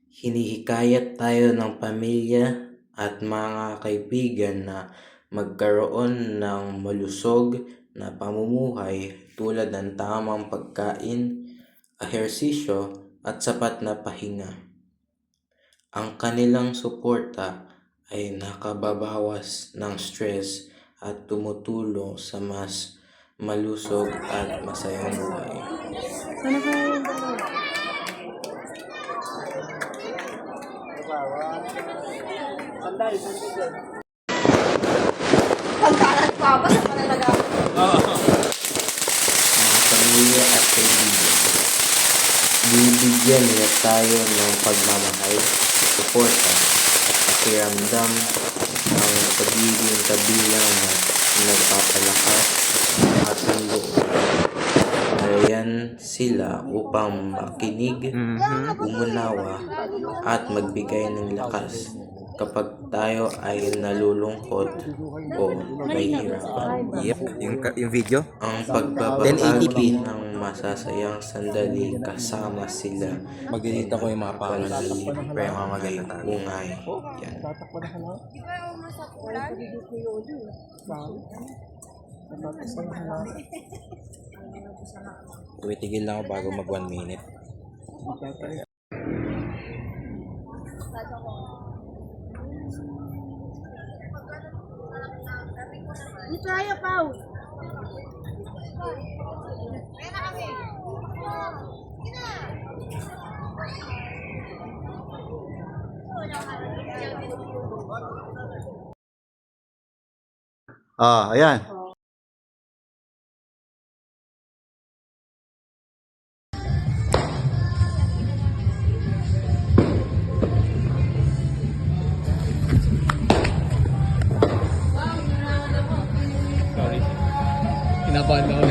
Hinihikayat tayo ng pamilya at mga kaibigan na magkaroon ng malusog na pamumuhay tulad ng tamang pagkain, ehersisyo at sapat na pahinga. Ang kanilang suporta ay nakababawas ng stress at tumutulong sa mas malusog at masayang buhay. Mga pamilya at kaibigan, bibigyan niya tayo ng pagmamahal, suporta at pakiramdam ng pagiging kabilang na nagpapalakas ng ating loob. Nariyan sila upang makinig, umunawa at magbigay ng lakas kapag tayo ay nalulungkot o mahihirapan. Yep, yung video. Ang pagbabahagi ng masasayang sandali kasama sila Magdidita ko yung mga pangalan. Pero mga maganda tayo. ungay. Yan. Tumitigil lang ako bago mag 1 minute. Tayo, Pao. Ayan. Kinabahan ako.